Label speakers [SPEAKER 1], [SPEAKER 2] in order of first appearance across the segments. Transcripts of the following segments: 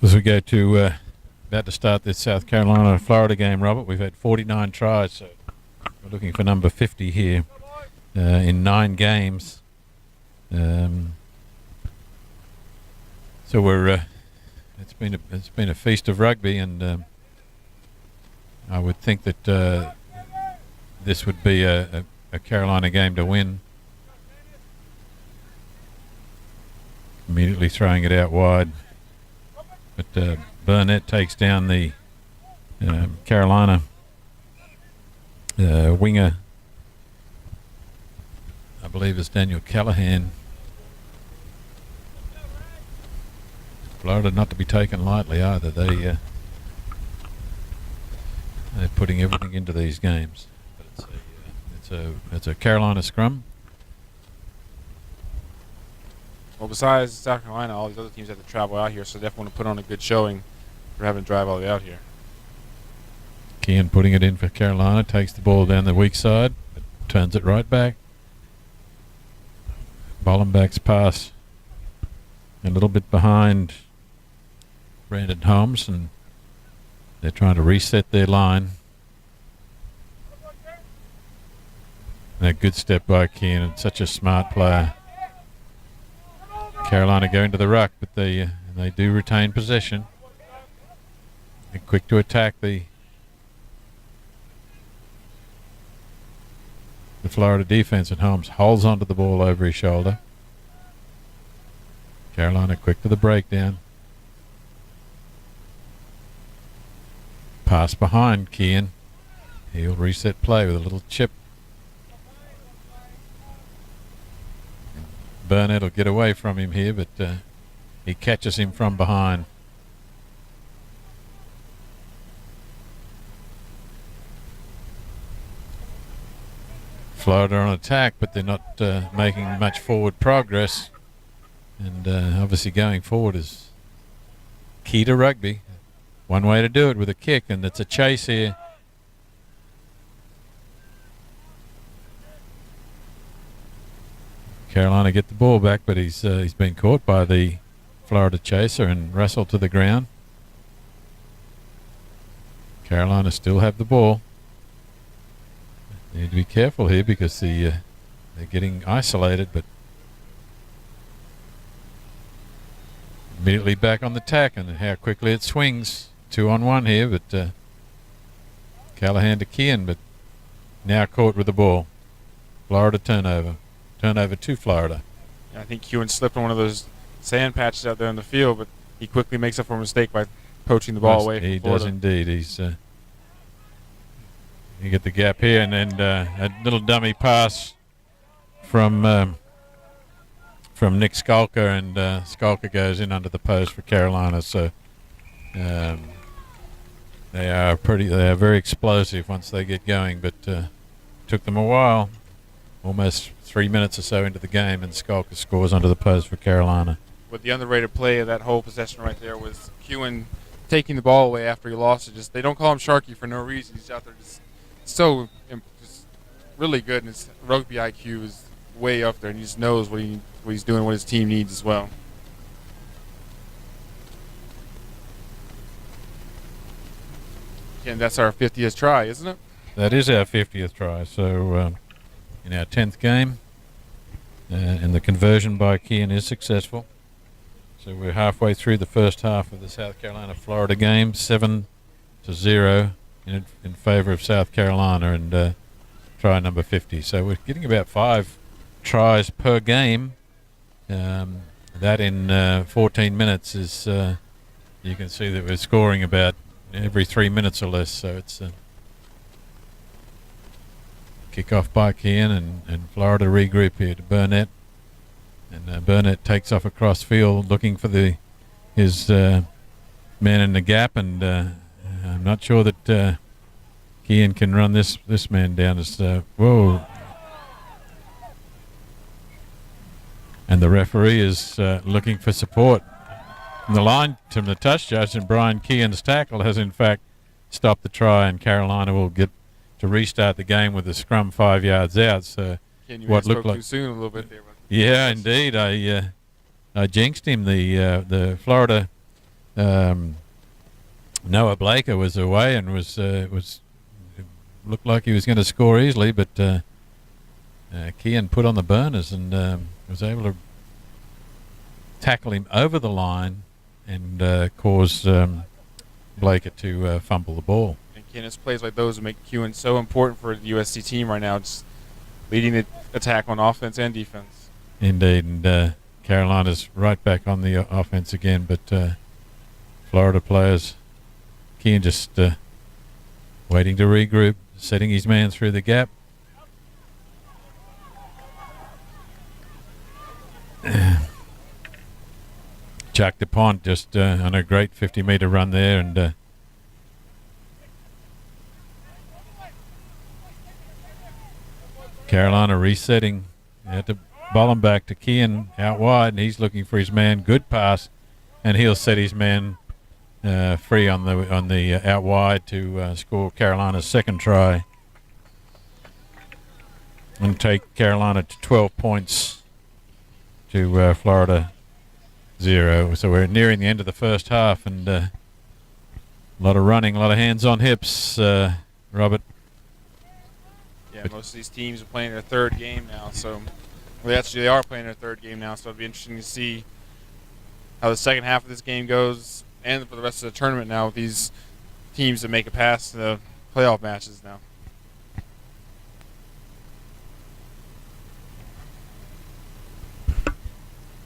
[SPEAKER 1] As we go to about to start this South Carolina-Florida game, Robert, we've had 49 tries, so we're looking for number 50 here in 9 games. So we're it's been a feast of rugby, and I would think that this would be a Carolina game to win. Immediately throwing it out wide. But Burnett takes down the Carolina winger, I believe it's Daniel Callahan. Florida not to be taken lightly either. They're putting everything into these games. But it's a Carolina scrum.
[SPEAKER 2] Well, besides South Carolina, all these other teams have to travel out here, so they definitely want to put on a good showing for having to drive all the way out here.
[SPEAKER 1] Kean putting it in for Carolina, takes the ball down the weak side, but turns it right back. Bollenbach's pass a little bit behind Brandon Holmes, and they're trying to reset their line. And a good step by Kean, such a smart player. Carolina go into the ruck, but they do retain possession. They're quick to attack the Florida defense, and Holmes holds onto the ball over his shoulder. Carolina quick to the breakdown. Pass behind Kean. He'll reset play with a little chip. Burnett will get away from him here, but he catches him from behind. Florida on attack, but they're not making much forward progress. And obviously going forward is key to rugby. One way to do it with a kick, and it's a chase here. Carolina get the ball back, but he's been caught by the Florida chaser and wrestled to the ground. Carolina still have the ball. Need to be careful here because they're getting isolated, but immediately back on the tack, and how quickly it swings. 2-on-1 here, but Callahan to Kean, but now caught with the ball. Florida turnover. Turnover to Florida.
[SPEAKER 2] Yeah, I think Kewan slipped on one of those sand patches out there in the field, but he quickly makes up for a mistake by poaching the ball away from
[SPEAKER 1] He
[SPEAKER 2] Florida.
[SPEAKER 1] does indeed. You get the gap here, and then a little dummy pass from Nick Skalka, and Skalka goes in under the post for Carolina. So they are very explosive once they get going, but took them a while. Almost 3 minutes or so into the game, and Skalka scores under the post for Carolina.
[SPEAKER 2] But the underrated play of that whole possession right there was Kewan taking the ball away after he lost it. Just they don't call him Sharky for no reason. He's out there just just really good, and his rugby IQ is way up there, and he just knows what he's doing, what his team needs as well. And that's our 50th try, isn't it?
[SPEAKER 1] That is our 50th try. So in our 10th game, and the conversion by Kean is successful. So we're halfway through the first half of the South Carolina-Florida game, 7-0 in favor of South Carolina, and try number 50. So we're getting about 5 tries per game. That in 14 minutes is, you can see that we're scoring about every 3 minutes or less. So it's kick off by Kean, and Florida regroup here to Burnett, and Burnett takes off across field looking for his man in the gap, and I'm not sure that Kean can run this man down. Whoa! And the referee is looking for support from the line from the touch judge, and Brian Kean's tackle has in fact stopped the try, and Carolina will get to restart the game with the scrum 5 yards out. So
[SPEAKER 2] what looked like too soon a little bit there.
[SPEAKER 1] Yeah, indeed. I jinxed him. The Florida Noah Blaker was away and was looked like he was going to score easily, but Kian put on the burners and was able to tackle him over the line and cause Blaker to fumble the ball.
[SPEAKER 2] And Keenan's plays like those make Kewen so important for the USC team right now, just leading the attack on offense and defense.
[SPEAKER 1] Indeed, and Carolina's right back on the offense again, but Florida players, Kean just waiting to regroup, setting his man through the gap. Chuck DuPont just on a great 50-meter run there, and Carolina resetting. They had to ball him back to Kean out wide, and he's looking for his man. Good pass, and he'll set his man free on the out wide to score Carolina's second try and take Carolina to 12 points to Florida 0. So we're nearing the end of the first half, and a lot of running, a lot of hands on hips, Robert.
[SPEAKER 2] Yeah, most of these teams are playing their third game now, so they are playing their third game now, so it'll be interesting to see how the second half of this game goes and for the rest of the tournament now with these teams that make it past the playoff matches now.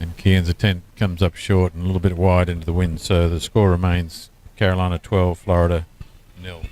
[SPEAKER 1] And Kean's attempt comes up short and a little bit wide into the wind, so the score remains Carolina 12, Florida 0.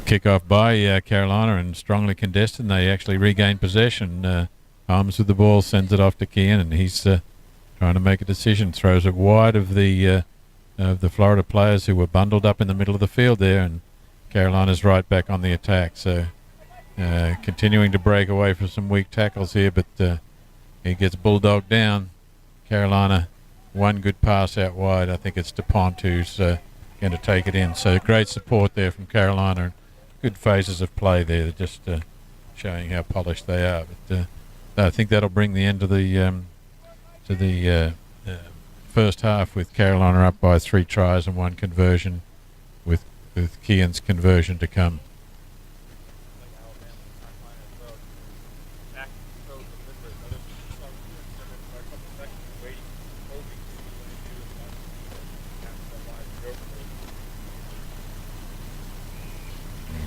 [SPEAKER 1] Kickoff by Carolina and strongly contested, and they actually regain possession. Holmes with the ball, sends it off to Kean, and he's trying to make a decision. Throws it wide of the Florida players who were bundled up in the middle of the field there, and Carolina's right back on the attack. So continuing to break away from some weak tackles here, but he gets bulldogged down. Carolina, one good pass out wide. I think it's DuPont who's going to take it in. So great support there from Carolina. Good phases of play there. They're just showing how polished they are. But I think that'll bring the end of the first half with Carolina up by 3 tries and 1 conversion, with Kean's conversion to come.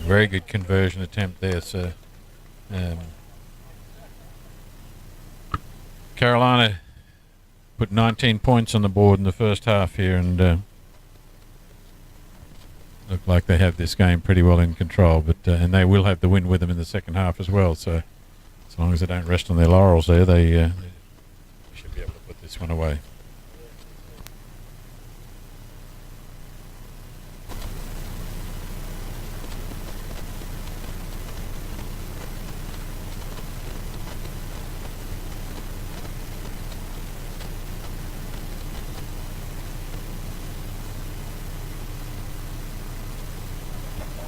[SPEAKER 1] Very good conversion attempt there, so Carolina put 19 points on the board in the first half here, and look like they have this game pretty well in control, but and they will have the win with them in the second half as well, so as long as they don't rest on their laurels there, they should be able to put this one away.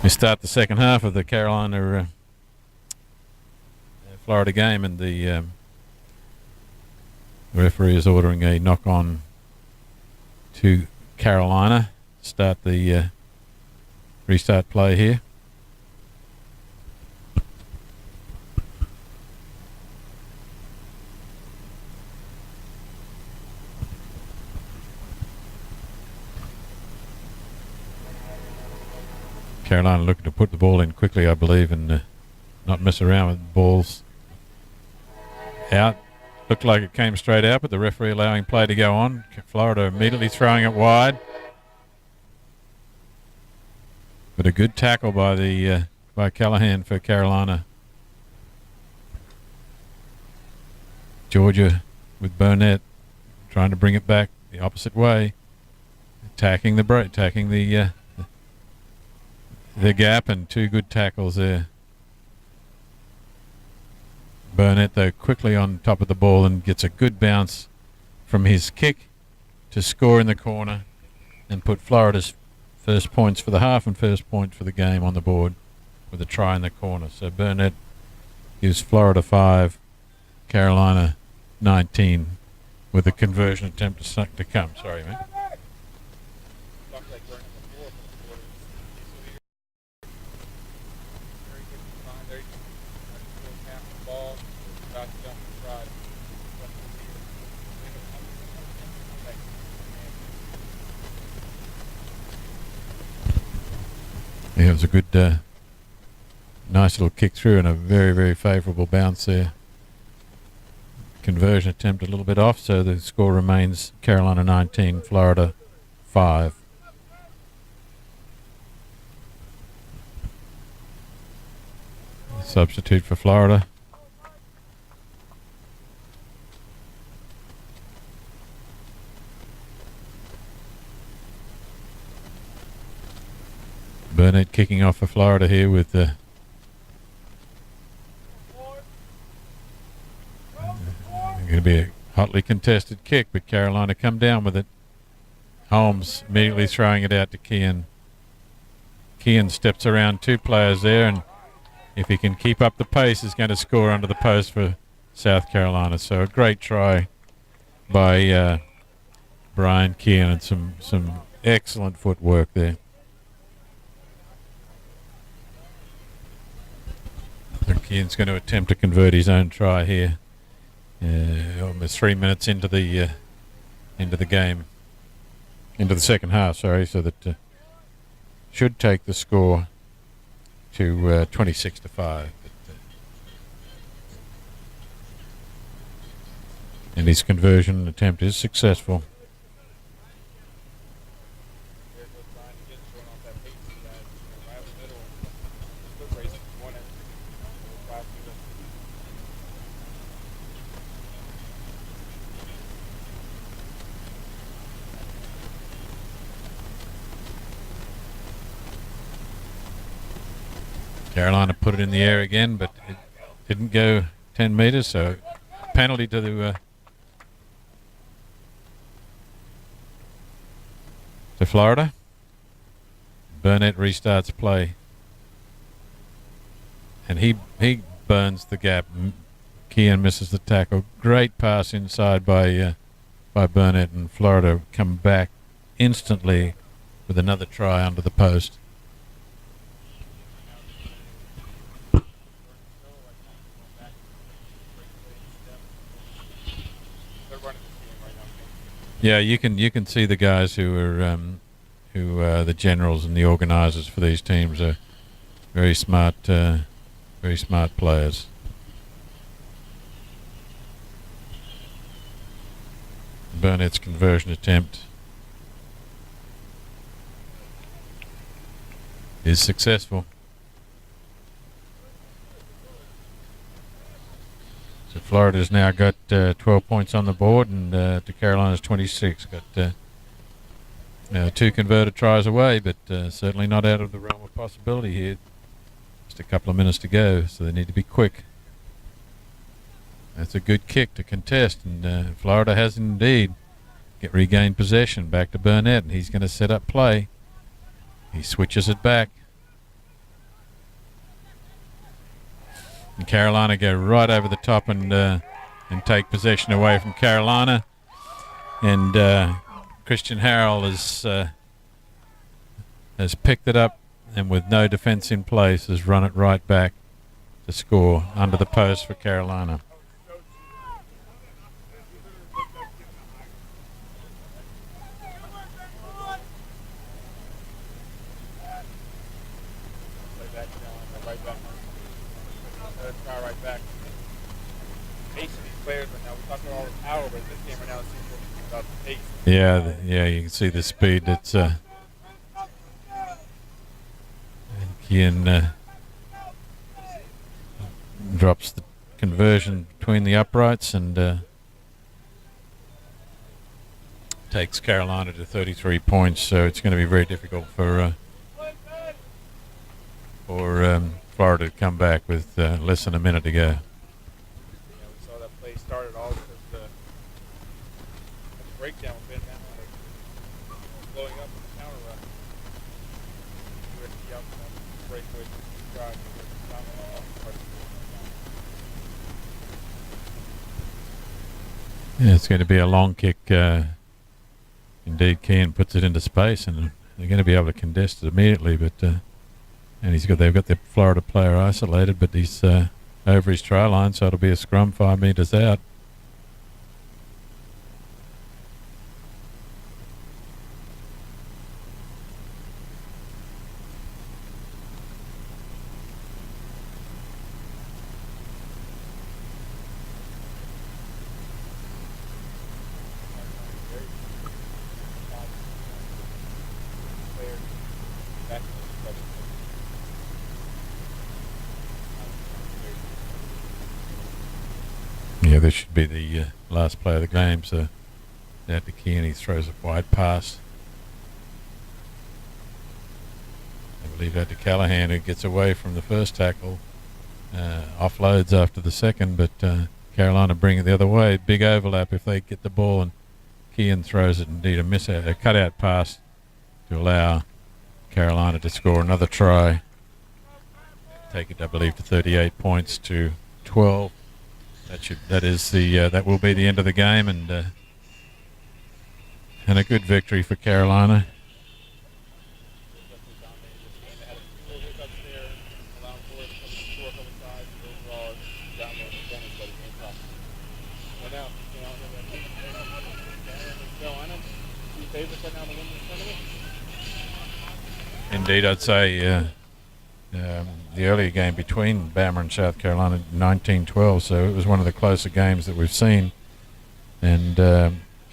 [SPEAKER 1] We start the second half of the Carolina Florida game, and the referee is ordering a knock-on to Carolina. Start the restart play here. Carolina looking to put the ball in quickly, I believe, and not mess around with balls out. Looked like it came straight out, but the referee allowing play to go on. Florida immediately throwing it wide. But a good tackle by Callahan for Carolina. Georgia with Burnett trying to bring it back the opposite way, attacking the gap, and 2 good tackles there. Burnett, though, quickly on top of the ball and gets a good bounce from his kick to score in the corner and put Florida's first points for the half and first point for the game on the board with a try in the corner. So Burnett gives Florida 5, Carolina 19, with a conversion attempt to come. Sorry, man. Yeah, it was a good, nice little kick through and a very, very favourable bounce there. Conversion attempt a little bit off, so the score remains Carolina 19, Florida 5. Substitute for Florida. Burnett kicking off for Florida here with going to be a hotly contested kick, but Carolina come down with it. Holmes immediately throwing it out to Kean. Kean steps around two players there, and if he can keep up the pace, is going to score under the post for South Carolina. So a great try by Brian Kean and some excellent footwork there. Kean's going to attempt to convert his own try here. Almost 3 minutes into the game, into the second half. Sorry, so that should take the score to 26-5. But, and his conversion attempt is successful. Carolina put it in the air again, but it didn't go 10 metres, so penalty to Florida. Burnett restarts play, and he burns the gap. Kean misses the tackle. Great pass inside by Burnett, and Florida come back instantly with another try under the post. Yeah, you can see the guys who are the generals and the organisers for these teams are very smart players. Burnett's conversion attempt is successful. So Florida's now got 12 points on the board, and to Carolina's 26. Got two converted tries away, but certainly not out of the realm of possibility here. Just a couple of minutes to go, so they need to be quick. That's a good kick to contest, and Florida has indeed regained possession. Back to Burnett, and he's going to set up play. He switches it back. And Carolina go right over the top and take possession away from Carolina. And Christian Harrell has picked it up, and with no defence in place has run it right back to score under the post for Carolina. Yeah, you can see the speed. It's Kean drops the conversion between the uprights and takes Carolina to 33 points. So it's going to be very difficult for Florida to come back with less than a minute to go. Yeah, it's going to be a long kick. Indeed, Keane puts it into space, and they're going to be able to contest it immediately. But and they've got the Florida player isolated, but he's over his try line, so it'll be a scrum 5 metres out. Yeah, this should be the last play of the game, so out to Keane, he throws a wide pass. I believe out to Callahan, who gets away from the first tackle, offloads after the second, but Carolina bring it the other way. Big overlap if they get the ball, and Keane throws it, indeed a cutout pass to allow Carolina to score another try. Take it, I believe, to 38 points to 12. That will be the end of the game, and a good victory for Carolina. Indeed, I'd say the earlier game between Bama and South Carolina, 19-12, so it was one of the closer games that we've seen. And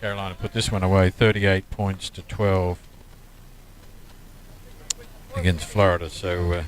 [SPEAKER 1] Carolina put this one away, 38 points to 12 against Florida. So